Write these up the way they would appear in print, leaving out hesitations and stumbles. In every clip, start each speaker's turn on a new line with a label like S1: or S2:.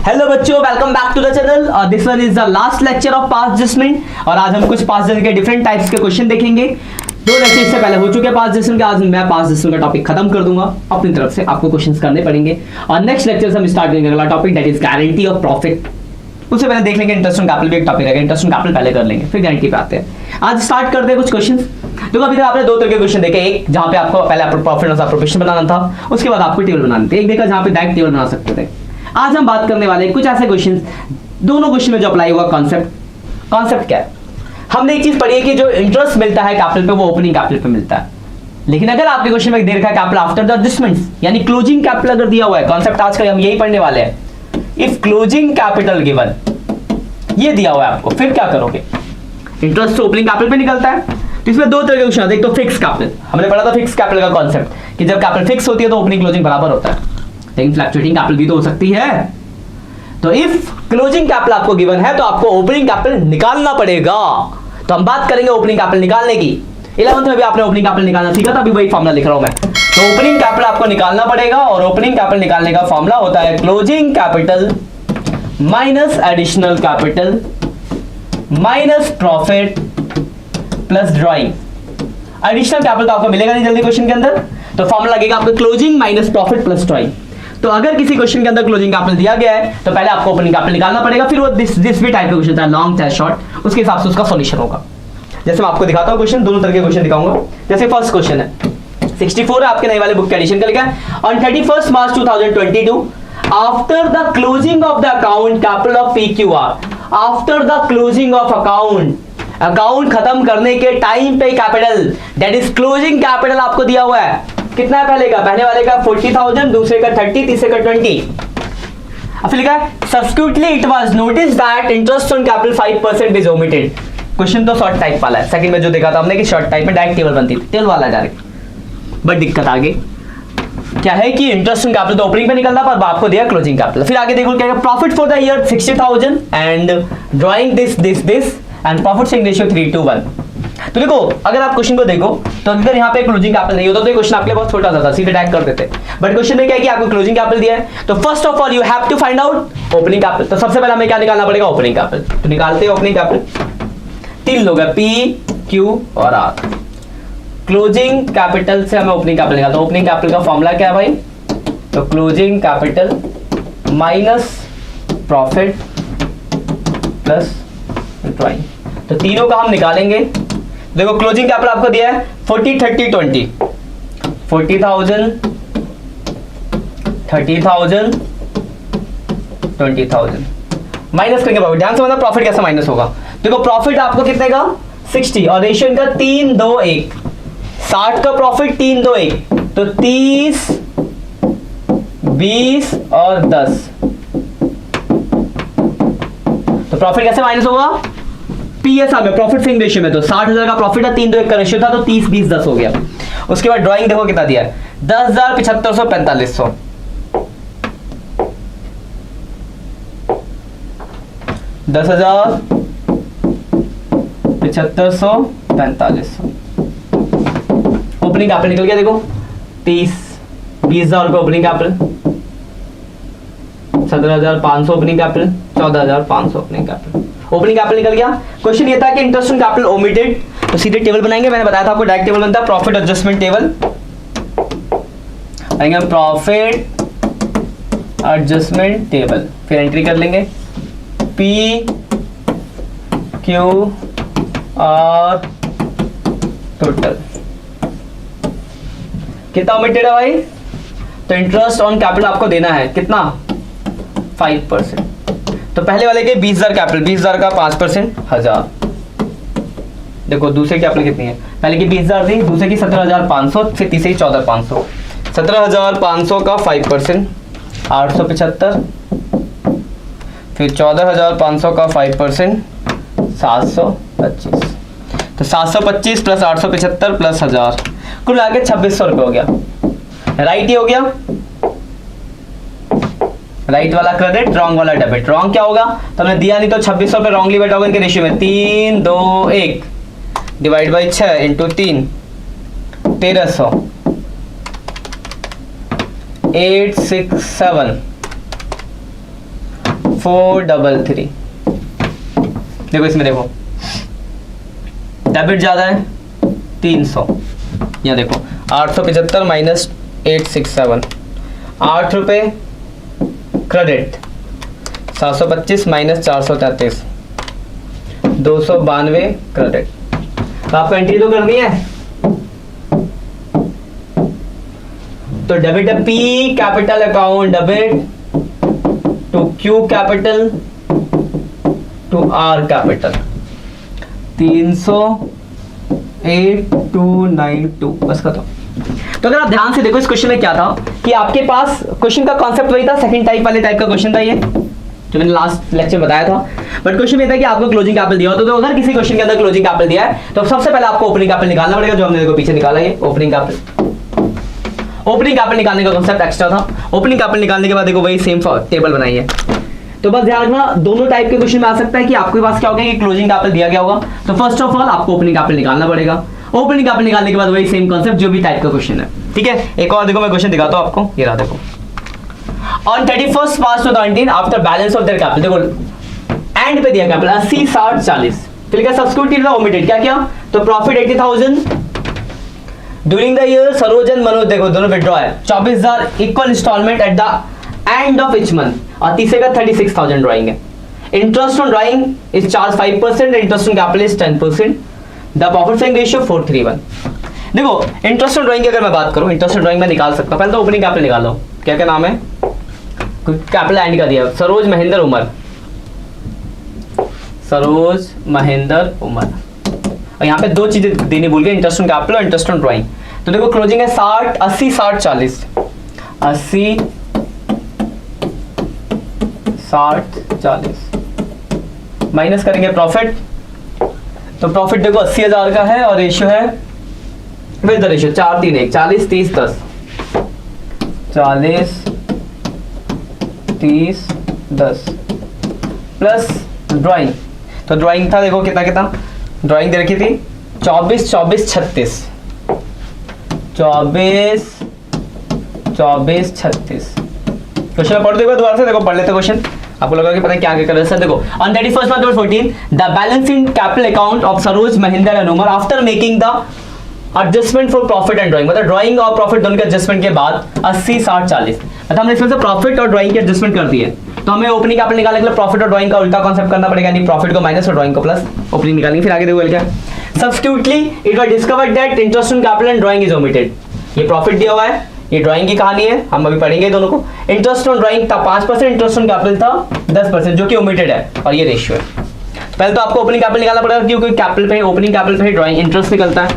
S1: Hello बच्चों, welcome back to the channel. This one is the last lecture of past judgement और आज हम कुछ पास्ट जजमेंट के डिफरेंट टाइप्स के क्वेश्चन देखेंगे। दो लेक्चर से पहले हो चुके पास्ट जजमेंट के, आज मैं पास्ट जजमेंट का टॉपिक खत्म कर दूंगा। अपनी तरफ से आपको क्वेश्चंस करने पड़ेंगे और नेक्स्ट लेक्चर से हम स्टार्ट करेंगे अगला topic, that is guarantee of profit. उससे पहले देख लेंगे इंटरेस्ट ऑन कैपिटल भी एक टॉपिक है, इंटरेस्ट ऑन कैपिटल पहले कर लेंगे फिर गारंटी पे आते हैं। आज स्टार्ट करते हैं कुछ क्वेश्चंस। देखो अभी तक आपने दो तरह के क्वेश्चन देखे, एक जहां पे आपको पहले प्रॉफिट लॉस प्रोपोर्शन बनाना था, उसके बाद आपको टेबल बनानी थी, एक देखा जहां पे डायरेक्ट टेबल बना सकते थे। आज हम बात करने वाले कुछ ऐसे क्वेश्चंस, दोनों क्वेश्चन में जो अप्लाई हुआ कॉन्सेप्ट क्या है। हमने एक चीज पढ़ी है कि जो इंटरेस्ट मिलता है कैपिटल पे वो ओपनिंग कैपिटल पे मिलता है, लेकिन अगर आपके क्वेश्चन में दे रखा है कैपिटल आफ्टर द एडजस्टमेंट्स यानी क्लोजिंग कैपिटल अगर दिया हुआ है, कॉन्सेप्ट आज का हम यही पढ़ने वाले हैं। इफ क्लोजिंग कैपिटल गिवन ये दिया हुआ है आपको, फिर क्या करोगे। इंटरेस्ट तो ओपनिंग कैपिटल पे निकलता है, तो इसमें दो तरह के क्वेश्चन आते हैं। एक तो फिक्स कैपिटल, हमने पढ़ा था फिक्स कैपिटल का कॉन्सेप्ट कि जब कैपिटल फिक्स होती है तो ओपनिंग क्लोजिंग बराबर होता है, लेकिन फ्लक्चुएटिंग कैपिटल भी तो हो सकती है। तो इफ क्लोजिंग कैपिटल आपको गिवन है तो आपको ओपनिंग कैपिटल निकालना पड़ेगा। तो हम बात करेंगे ओपनिंग कैपिटल निकालने की। 11th में भी आपने ओपनिंग कैपिटल निकालना सीखा था, अभी वही फॉर्मूला लिख रहा हूं मैं। तो ओपनिंग कैपिटल आपको निकालना पड़ेगा और ओपनिंग कैपिटल निकालने का फॉर्मूला होता है closing capital minus additional capital minus profit plus drawing. Additional capital तो आपको मिलेगा नहीं जल्दी क्वेश्चन के अंदर, तो फॉर्मूला लगेगा आपको closing minus profit plus drawing. तो अगर किसी क्वेश्चन के अंदर क्लोजिंग कैपिटल दिया गया है तो पहले आपको ओपनिंग कैपिटल निकालना पड़ेगा, फिर वो दिस भी टाइप का क्वेश्चन था, लॉन्ग चाहे शॉर्ट, उसके हिसाब से उसका सॉल्यूशन होगा। जैसे मैं आपको दिखाता हूं क्वेश्चन, दोनों तरह के क्वेश्चन दिखाऊंगा। जैसे फर्स्ट क्वेश्चन है 64 है, आपके नए वाले बुक के एडिशन का लिखा है on 31 March 2022 after the closing of the account capital of PQR। After the closing of account खत्म करने के टाइम पे capital that is closing capital आपको दिया हुआ है। कितना है पहले वाले का 40,000, दूसरे का 30, तीसरे का 20। अब लिखा है subsequently it was noticed that interest on capital 5% is omitted. Question तो शॉर्ट टाइप वाला है, सेकंड में जो देखा था हमने कि शॉर्ट टाइप में डायरेक्ट टेबल बनती थी, टेबल वाला डायरेक्ट। बट दिक्कत आगे क्या है कि इंटरेस्ट ऑन कैपिटल तो ओपनिंग पे निकलता पर आपको दिया क्लोजिंग कैपिटल। फिर आगे देखो क्या, profit for the year 60,000 and drawing this and profit sharing ratio 3:1। तो देखो अगर आप क्वेश्चन को देखो तो अगर यहाँ पे क्लोजिंग कैपिटल नहीं होता तो ये क्वेश्चन आपके लिए बहुत छोटा सा था, सीधे टैग कर देते। बट क्वेश्चन में क्या है कि आपको क्लोजिंग कैपिटल दिया है, तो first of all you have to find out opening capital. तो सबसे पहले हमें क्या निकालना पड़ेगा, ओपनिंग कैपिटल। तो निकालते हैं ओपनिंग कैपिटल। तीन लोग हैं, P, Q और R। क्लोजिंग कैपिटल से हमें ओपनिंग कैपिटल निकालना है। ओपनिंग कैपिटल का फॉर्मूला क्या है भाई, तो closing capital minus profit plus drawing. तो तीनों का हम निकालेंगे। देखो क्लोजिंग कैपिटल आपको दिया है 40, 30, 20। 40,000, 30,000, 20,000 माइनस करेंगे बाबू, ध्यान से मतलब प्रॉफिट कैसे माइनस होगा। देखो प्रॉफिट आपको कितने का 60 और रेशियो इनका 3, 2, 1। 60 का प्रॉफिट 3, 2, 1, तो 30, 20 और 10। तो प्रॉफिट कैसे माइनस होगा, PSR में प्रॉफिट शेयरिंग रेशियो में। तो 60,000 का प्रॉफिट है, 3, 2, 1 का रेशियो था, तो 30, 20, 10 हो गया। उसके बाद ड्राइंग देखो कितना दिया है, 10,000, 7500, 4500। 10,000, 7500, 4500। ओपनिंग कैपिटल निकल गया देखो 30, 20,000 रुपये opening capital, 17,500 opening capital, 14,500 opening capital. Opening capital निकल गया। क्वेश्चन ये था कि इंटरेस्ट ऑन कैपिटल ओमिटेड, तो सीधे टेबल बनाएंगे। मैंने बताया था आपको डायरेक्ट टेबल बनता है, प्रॉफिट एडजस्टमेंट टेबल आएंगे, प्रॉफिट एडजस्टमेंट टेबल। फिर एंट्री कर लेंगे P, Q और टोटल कितना ओमिटेड है भाई, तो इंटरेस्ट ऑन कैपिटल आपको देना है कितना 5%। तो पहले वाले के 20,000 कैपिटल, 20,000 का 5% 1000। देखो दूसरे कैपिटल कितनी है, पहले की 20,000 थी, दूसरे की 17,500, फिर तीसरी 14,500। 17,500 का 5% 875, फिर 14,500 का 5% 725। तो 725 प्लस 875 प्लस 1000 कुल आगे 2600 रुपये हो गया। राइट ही हो गया, राइट वाला क्रेडिट, रॉन्ग वाला डेबिट। रॉन्ग क्या होगा, तो हमने दिया नहीं तो 2600 रुपये रॉन्गली बैठा होगा इनके रेशियो में, 3, 2, 1 डिवाइड बाई 6 इंटू 3, 1300, 8, 6, 7 433। देखो इसमें देखो डेबिट ज़्यादा है 300, यहाँ देखो 875 माइनस 867, 8 रुपये क्रेडिट, 725 माइनस 433, 292 क्रेडिट। तो आपको एंट्री तो करनी है, तो डेबिट है P capital account debit to Q capital to R capital 3008292 बस खत्म। तो अगर आप ध्यान से देखो इस क्वेश्चन में क्या था कि आपके पास क्वेश्चन का कॉन्सेप्ट वही था, सेकंड टाइप वाले टाइप का क्वेश्चन था ये जो मैंने लास्ट लेक्चर में बताया था। बट क्वेश्चन ये था कि आपको क्लोजिंग कैपिटल दिया होता तो अगर किसी क्वेश्चन के अंदर क्लोजिंग कैपिटल दिया है तो सबसे पहले आपको ओपनिंग कैपिटल निकालना पड़ेगा, जो हमने देखो पीछे निकाला है ओपनिंग कैपिटल। ओपनिंग कैपिटल निकालने का कॉन्सेप्ट एक्स्ट्रा था। ओपनिंग कैपिटल निकालने के बाद देखो वही सेम टेबल बनाई है। तो बस ध्यान रखना दोनों टाइप के क्वेश्चन में आ सकता है कि आपके पास क्या होगा कि क्लोजिंग कैपिटल दिया गया होगा, तो फर्स्ट ऑफ ऑल आपको ओपनिंग कैपिटल निकालना पड़ेगा। ओपनिंग कैपिटल निकालने के बाद वही सेम कॉन्सेप्ट जो भी टाइप का क्वेश्चन है, ठीक है। एक और देखो मैं क्वेश्चन दिखाता हूं आपको, ये रहा देखो। On 31st March 2019 after balance of their capital, देखो एंड पे दिया कैपिटल 80 60 40, फिर क्या सब्स्टिट्यूट ओमिटेड क्या क्या, तो profit 80,000 during the year. Saroj and Manoj देखो दोनों विड्रॉ है 24,000 equal instalment at the end of each month, और तीसरे का 36,000 ड्राइंग है। Interest on drawing is charge 5%, interest on capital is 10%, the profit sharing ratio 4:3:1। देखो इंटरेस्ट ऑन ड्राइंग की अगर मैं बात करूं, इंटरेस्ट ऑन ड्राइंग में निकाल सकता हूं। पहले तो ओपनिंग कैपिटल निकालो, क्या क्या नाम है, कैपिटल एंड का दिया सरोज महेंद्र उमर, सरोज महेंद्र उमर, और यहाँ पे दो चीजें देनी भूल गए, इंटरेस्ट ऑन कैपिटल और इंटरेस्ट ऑन ड्राइंग। तो देखो क्लोजिंग है 80 60 40, 80 60 40 माइनस करेंगे प्रॉफिट, तो प्रॉफिट देखो 80,000 का है और रेशियो है with the ratio 4 3 1 40 30 10, 40 30 10 plus drawing. तो ड्राइंग था देखो कितना कितना ड्राइंग दे रखी थी 24 24 36, 24 24 36। क्वेश्चन पढ़ देखो दोबारा से, देखो पढ़ लेते क्वेश्चन, आपको लगा कि पता है क्या क्या कर रहे हैं। देखो on 31st March 2014 the balance in capital account of Saroj Mahendra and Umar after making the adjustment for profit and drawing, मतलब ड्राइंग और प्रॉफिट दोनों के एडजस्टमेंट के बाद 80 60 40, मतलब हमने इसमें से प्रॉफिट और ड्राइंग के एडजस्टमेंट कर दिए। तो हमें ओपनिंग कैपिटल निकालने के लिए प्रॉफिट और ड्राइंग का उल्टा कॉन्सेप्ट करना पड़ेगा, यानी प्रॉफिट को माइनस और ड्राइंग को प्लस, ओपनिंग निकालेंगे। फिर आगे देखो क्या, subsequently it was discovered that interest on capital and drawing is omitted. ये प्रॉफिट दिया हुआ है, ये ड्राइंग की कहानी है, हम अभी पढ़ेंगे दोनों को। इंटरेस्ट ऑन ड्राइंग था 5%, इंटरेस्ट ऑन कैपिटल था 10%, जो कि ओमिटेड है, और ये रेशियो है। पहले तो आपको ओपनिंग कैपिटल निकालना पड़ेगा, क्योंकि कैपिटल पे ओपनिंग कैपिटल पे ड्राइंग इंटरेस्ट निकलता है।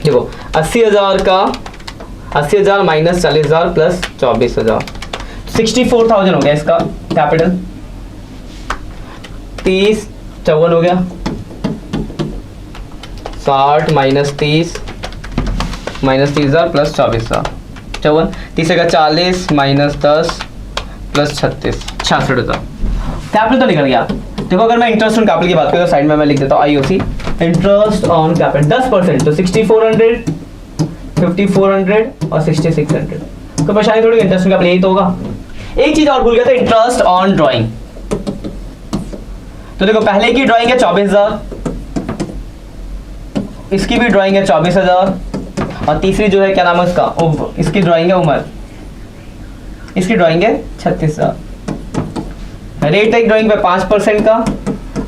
S1: देखो 80,000 का 80,000 माइनस 40,000 प्लस 24,000, 64,000 हो गया इसका कैपिटल, 30 54 हो गया, 60 माइनस 30 माइनस 30,000 प्लस 24,000 54, तीसरे का 40 माइनस 10 प्लस 36 66,000। कैपिटल तो निकल गया। देखो अगर मैं इंटरेस्ट ऑन कैपिटल की बात करूँ तो साइड में मैं लिख देता हूँ आईओसी, इंटरेस्ट ऑन कैपिटल 10%, तो 6400 5400 और 6600। तो परेशानी थोड़ी, इंटरेस्ट ऑन कैपिटल यही तो होगा। एक चीज और भूल गया था, इंटरेस्ट ऑन ड्राइंग। तो देखो पहले की ड्राइंग है 24,000, इसकी भी ड्राइंग है 24,000, और तीसरी जो है क्या नाम है उसका, इसकी ड्राइंग है उमर, इसकी ड्राइंग है 36,000। रेट है ड्राइंग पे 5% का,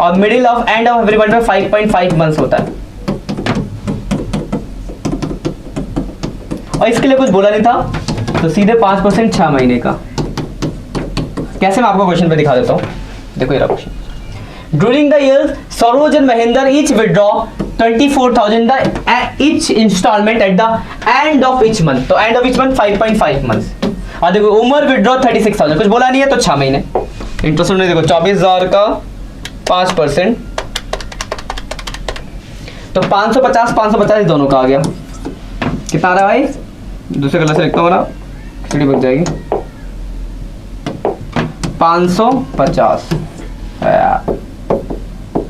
S1: और middle of end of every month में 5.5 मंथ्स होता है। और इसके लिए कुछ बोला नहीं था, तो सीधे 5% 6 महीने का। कैसे मैं आपको क्वेश्चन पे दिखा देता हूं, देखो ये रहा question. During the year Saroj and Mahendra each withdraw 24,000 the each instalment at the end of each month, तो end of each month 5.5 months. और देखो उमर विड्रॉ 36,000, कुछ बोला नहीं है तो 6 महीने। इंटरेस्ट में देखो 24,000 का 5%, तो 550 दोनों का आ गया। कितना आ रहा है भाई, दूसरे कलर से लिखता हूँ ना, सीढ़ी बच जाएगी। 550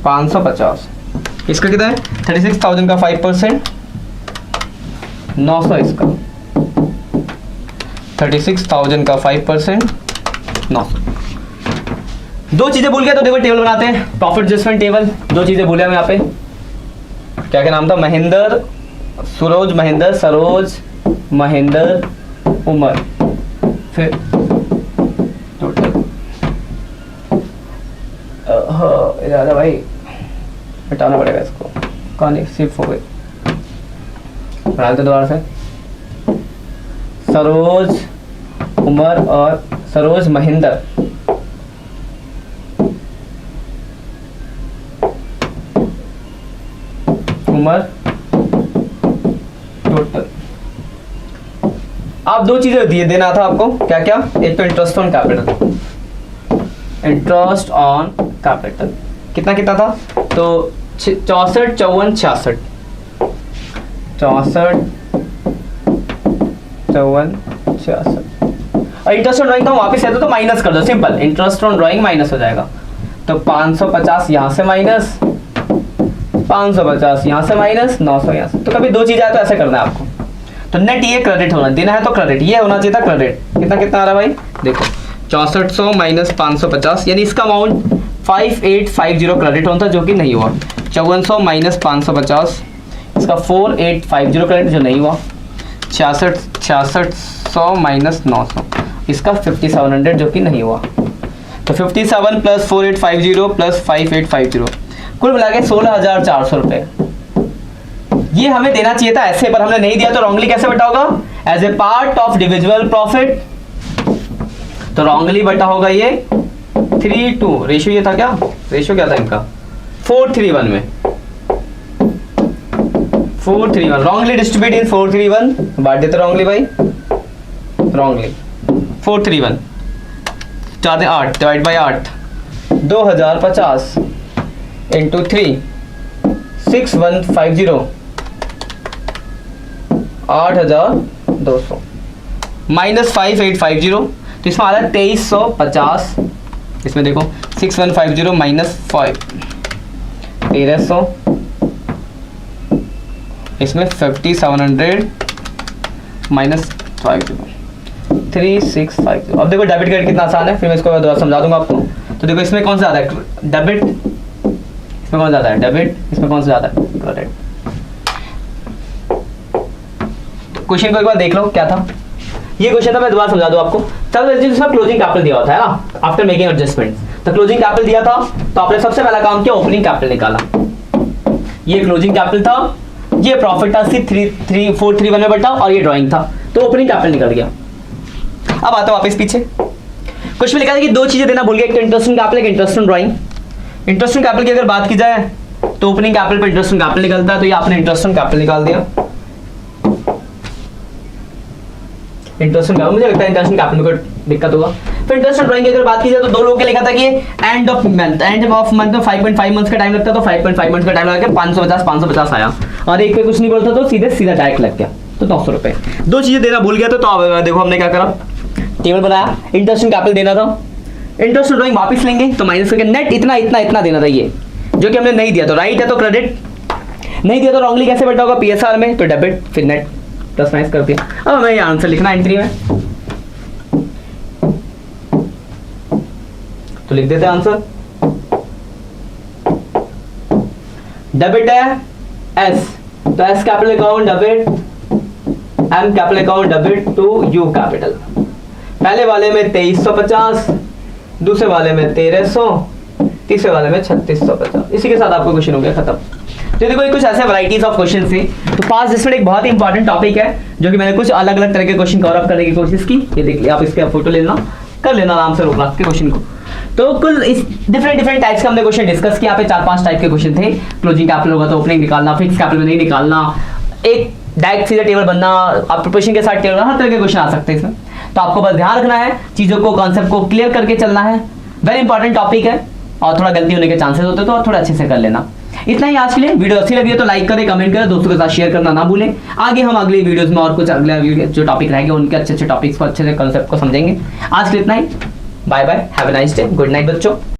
S1: 550, इसका कितना है 36,000 का 5%, 900 इसका 36,000 का 5%, 900। दो चीजें भूल गया तो देखो टेबल बनाते हैं, प्रॉफिट एडजस्टमेंट टेबल। दो चीजें भूले हम यहाँ पे, क्या क्या नाम था, महेंद्र, सरोज महेंद्र उमर, फिर टोटल ज़्यादा भाई हटाना पड़ेगा इसको, कहानी सिर्फ हो गई, बनाते दोबारा से। सरोज उमर और सरोज महेंद्र उमर टोटल। आप दो चीजें दिए देना था आपको, क्या क्या, एक तो interest on capital, interest on capital कितना कितना था, तो 64 54 66, 64 54 66। और इंटरेस्ट ऑन ड्राइंग का वापस है तो माइनस कर दो, simple, interest on drawing minus हो जाएगा, तो 550 यहाँ से माइनस, 550 यहाँ से माइनस, 900 यहाँ से। तो कभी दो चीजें आए तो ऐसे करना है आपको। तो नेट ये क्रेडिट होना देना है तो क्रेडिट ये होना चाहिए था, क्रेडिट कितना कितना आ रहा है भाई, देखो 6400 माइनस 550, यानी इसका अमाउंट 5850 क्रेडिट होता जो कि नहीं हुआ। 5400 माइनस 550, इसका 4850 क्रेडिट जो नहीं हुआ। 6600 माइनस 900, इसका 5700 जो कि नहीं हुआ। तो 57 प्लस 4850 प्लस 5850, कुल मिला के 16,400 रुपये। ये हमें देना चाहिए था ऐसे, पर हमने नहीं दिया, तो रॉन्गली कैसे बटा होगा, as a part of divisible profit, तो रॉन्गली बटा होगा ये 3:2, रेशियो ये था क्या, रेशियो क्या था इनका 4:3:1 में, 4:3:1, रॉन्गली डिस्ट्रीब्यूट इन 4:3:1, बांट देते रॉन्गली भाई, रॉन्गली 4:3:1 चाहते 8 डिवाइड बाई 8, 2050 इंटू 3, 6150, 8200 माइनस 5850, तो इसमें आ रहा है 2350, इसमें देखो 6150 माइनस 5, 1300, इसमें 5700 माइनस 50, 3650। अब देखो डेबिट क्रेडिट कितना आसान है, फिर मैं इसको दोबारा समझा दूंगा आपको। तो देखो इसमें कौन सा ज़्यादा है, डेबिट, इसमें कौन ज़्यादा है, डेबिट, इसमें कौन सा ज़्यादा है, क्रेडिट। क्वेश्चन को एक बार देख लो क्या था, ये क्वेश्चन था, मैं दोबारा समझा दूं आपको। तब इसमें क्लोजिंग कैपिटल दिया होता है ना, आफ्टर मेकिंग एडजस्टमेंट, तो क्लोजिंग कैपिटल दिया था, तो आपने सबसे पहला काम किया, ओपनिंग कैपिटल निकाला। ये क्लोजिंग कैपिटल था, ये प्रॉफिट था 4:3:1 में बटा, और ये ड्राइंग था, तो ओपनिंग कैपिटल निकल गया। अब आता वापस पीछे, कुछ में लिखा था कि दो चीजें देना भूल गया, एक तो इंटरेस्ट ऑन कैपिटल, एक interest on drawing. Interest on capital की अगर बात की जाए तो ओपनिंग कैपिटल पर इंटरेस्ट ऑन कैपिटल निकलता है, तो ये आपने इंटरेस्ट ऑन कैपिटल निकाल दिया। इंटरेस्ट ऑन कैपिटल, मुझे लगता है इंटरेस्ट ऑन कैपिटल को दिक्कत होगा। फिर इंटरेस्ट ऑन ड्राइंग की अगर बात की जाए तो दो लोगों के लिखा था कि एंड ऑफ मंथ में 5.5 मंथ्स का टाइम लगता है, तो 5.5 मंथ्स का टाइम लगा के 550 आया, और एक पे कुछ नहीं बोलता तो सीधा डायरेक्ट लग गया, तो 900 रुपए। दो चीजें देना भूल गया तो अब देखो हमने क्या करा, टेबल बनाया, इंटरेस्ट ऑन कैपिटल देना था, इंटरेस्ट ऑन ड्राइंग वापस लेंगे, तो माइनस करके नेट इतना इतना इतना देना था, ये जो कि हमने नहीं दिया, तो राइट है तो क्रेडिट, नहीं दिया तो रॉन्गली कैसे बैठा होगा, PSR में, तो डेबिट, फिर नेट प्लस माइनस कर दिया। अब हमें ये आंसर लिखना एंट्री में, तो लिख देते हैं आंसर, डेबिट है S, तो S capital account debit, M capital account debit to U capital. पहले वाले में 2350, दूसरे वाले में 1300, तीसरे वाले में 3650। इसी के साथ आपका क्वेश्चन हो गया खत्म। तो देखो कुछ ऐसे वैरायटीज ऑफ क्वेश्चन थे। तो पास्ट एडजस्टमेंट एक बहुत ही इंपॉर्टेंट टॉपिक है, जो कि मैंने कुछ अलग अलग तरह के क्वेश्चन कवर अप करने की कोशिश की। ये देख लिया, आप इसके फोटो लेना, कर लेना आराम से रोकना के क्वेश्चन को। तो कुल इस डिफरेंट टाइप्स के हमने क्वेश्चन डिस्कस किया। यहाँ पे 4-5 टाइप के क्वेश्चन थे। क्लोजिंग कैपिटल होगा तो ओपनिंग निकालना, फिक्स कैपिटल में नहीं निकालना, एक डायरेक्ट सीधा टेबल बनना, आप प्रिपरेशन के साथ टेबल, हर तरह के क्वेश्चन आ सकते हैं इसमें। तो आपको बस ध्यान रखना है, चीज़ों को, कॉन्सेप्ट को क्लियर करके चलना है। वेरी इंपॉर्टेंट टॉपिक है, और थोड़ा गलती होने के चांसेस होते हैं, तो थोड़ा अच्छे से कर लेना। इतना ही आज के लिए। वीडियो अच्छी लगी है तो लाइक करें, कमेंट करें, दोस्तों के साथ शेयर करना ना भूलें। आगे हम अगली वीडियोस में और कुछ अगले वीडियो जो टॉपिक रहेंगे उनके अच्छे टॉपिक्स को, अच्छे से कॉन्सेप्ट को समझेंगे। आज के लिए इतना ही। Bye bye, have a nice day, good night बच्चों।